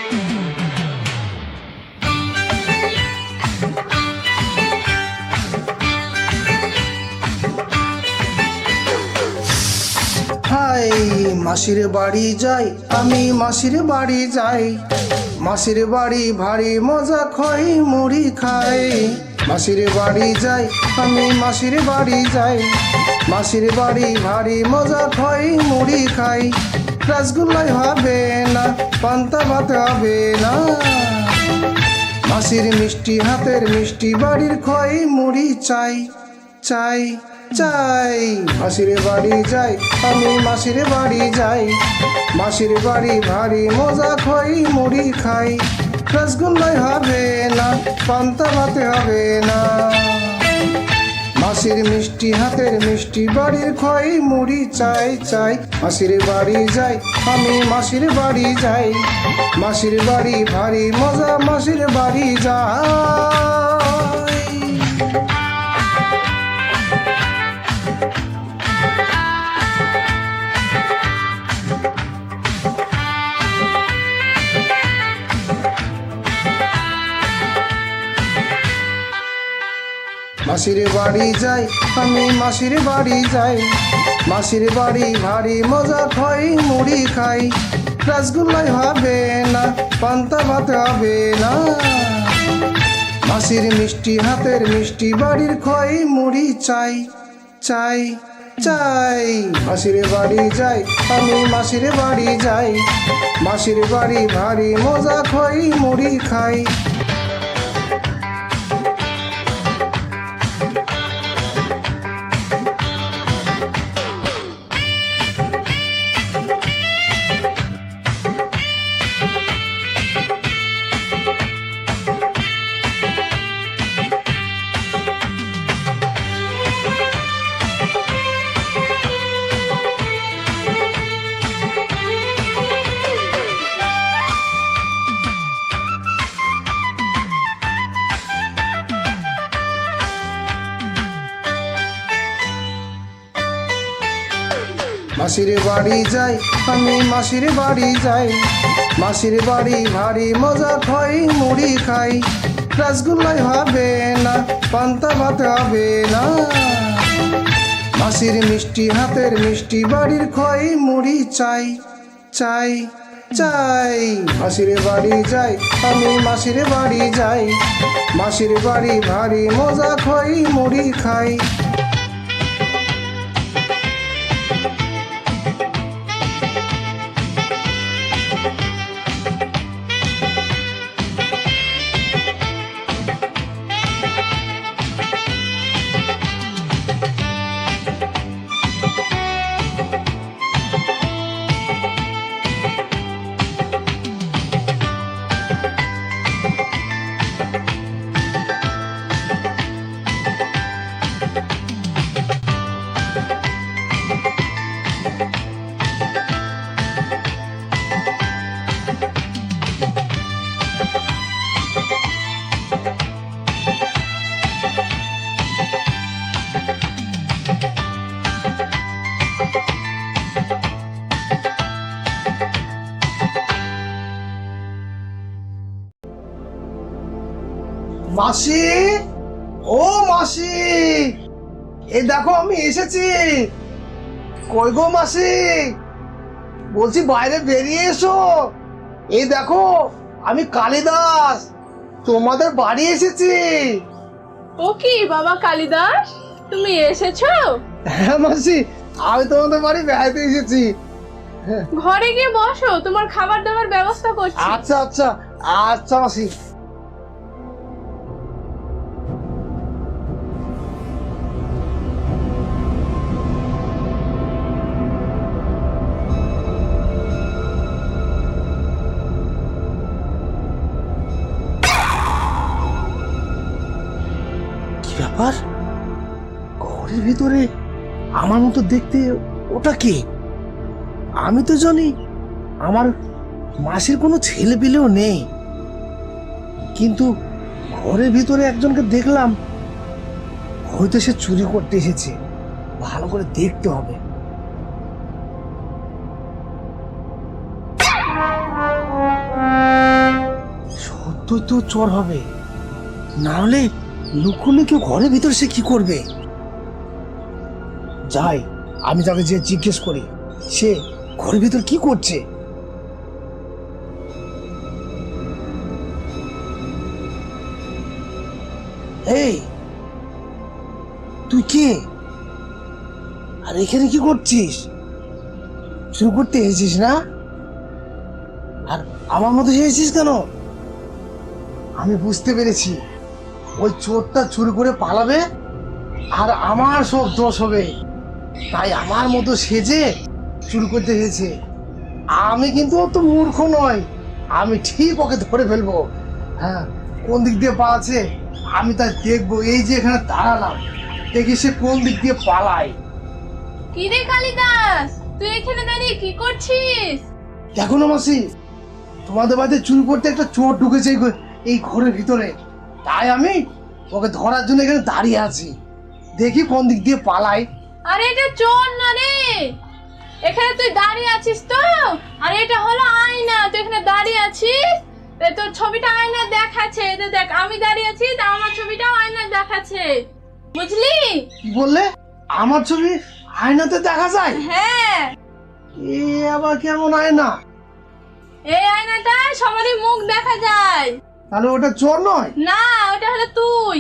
High মাসির বাড়ি যাই, আমি মাসির বাড়ি যাই। মাসির বাড়ি ভারী মজা, খই মুড়ি খাই। মাসির বাড়ি যাই, আমি মাসির বাড়ি যাই। মাসির বাড়ি ভারী মজা, খই মুড়ি খাই। রসগোল্লাই হবে না, পান্তা ভাত হবে না। মাসির মিষ্টি হাতের মিষ্টি, বাড়ির খই মুড়ি চাই চাই চাই। মাসির বাড়ি যাই, আমি মাসির বাড়ি যাই। মাসির বাড়ি ভারী মজা, খই মুড়ি খাই। রসগোল্লাই হবে না, পান্তা ভাতে হবে না। মাসির মিষ্টি হাতের মিষ্টি, বাড়ির খই মুড়ি চাই চাই। মাসির বাড়ি যাই, আমি মাসির বাড়ি যাই। মাসির বাড়ি ভারী মজা, মাসির বাড়ি যাই। মাসির বাড়ি যাই, আমি মাসির বাড়ি যাই। মাসির বাড়ি ভারী মজা, খই মুড়ি খাই। রসগোল্লাই হবে না, পান্তা ভাত হবে না। মাসির মিষ্টি হাতের মিষ্টি, বাড়ির খই মুড়ি চাই চাই চাই। মাসির বাড়ি যাই, আমি মাসির বাড়ি যাই। মাসির বাড়ি ভারী মজা, খই মুড়ি খাই। মাসির বাড়ি যাই, আমি মাসির বাড়ি যাই। মাসির বাড়ি ভারী মজা, খই মুড়ি খাই। রসগোল্লাই হবে না, পান্তা ভাত হবে না। মাসির মিষ্টি হাতের মিষ্টি, বাড়ির খই মুড়ি চাই চাই চাই। মাসির বাড়ি যাই, আমি মাসির বাড়ি যাই। মাসির বাড়ি ভারী মজা, খই মুড়ি খাই। মাসি, ও মাসি, এই দেখো আমি এসেছি। কই গো মাসি, বলছি বাইরে বেরিয়ে এসো। এই দেখো আমি কালিদাস, তোমাদের বাড়ি এসেছি। ও কি বাবা কালিদাস, তুমি এসেছো? হ্যাঁ মাসি, আমি তোমাদের বাড়ি বেড়াতে এসেছি। ঘরে গিয়ে বসো, তোমার খাবার দাবার ব্যবস্থা করছি। আচ্ছা আচ্ছা আচ্ছা মাসি। ব্যাপার, ঘরের ভিতরে আমার মতো দেখতে ওটা কে? আমি তো জানি আমার মাসির কোনো ছেলে পেলেও নেই, কিন্তু ঘরের ভিতরে একজনকে দেখলাম। হয়তো সে চুরি করতে এসেছে, ভালো করে দেখতে হবে। সত্যই তো চোর হবে, না হলে লুকুনি কেউ ঘরের ভিতর সে কি করবে? যাই, আমি তাকে যে জিজ্ঞেস করি সে ঘরের ভিতর কি করছে। এই, তুই কে? আর এখানে কি করছিস? শুরু করতে এসেছিস না? আর আমার মতো এসেছিস কেন? আমি বুঝতে পেরেছি, ওই চোরটা চুরি করে পালাবে আর আমার সব দোষ হবে, তাই আমার মতো সেজে চুরি করতে এসেছে। আমি কিন্তু অত মূর্খ নয়, আমি ঠিক ওকে ধরে ফেলবো। হ্যাঁ, কোন দিক দিয়ে পালাচ্ছে আমি তাই দেখবো। এই যে এখানে দাঁড়ালাম, দেখি সে কোন দিক দিয়ে পালায়। কি রে কালিদাস, তুই এখানে দাঁড়িয়ে কি করছিস? দেখো না মাসি, তোমাদের বাড়িতে চুরি করতে একটা চোর ঢুকেছে এই ঘরের ভিতরে, তাই আমি ওকে ধরার জন্য এখানে দাঁড়িয়ে আছি। দেখি কোন দিক দিয়ে পালাই। আরে এটা চোর না রে, এখানে তুই দাঁড়িয়ে আছিস তো। আরে এটা হলো আয়না, তুই এখানে দাঁড়িয়ে আছিস, তোর ছবিটা আয়না দেখাচ্ছে। এই যে দেখ, আমি দাঁড়িয়ে আছি, তা আমার ছবিটাও আয়না দেখাচ্ছে, বুঝলি? কি বললে? আমার ছবি আয়নাতে দেখা যায়? হ্যাঁ, এ আবার কেমন আয়না? এই আয়নাটায় সবারই মুখ দেখা যায়। তাহলে ওটা চোর নয়? না, ওটা হলো তুই।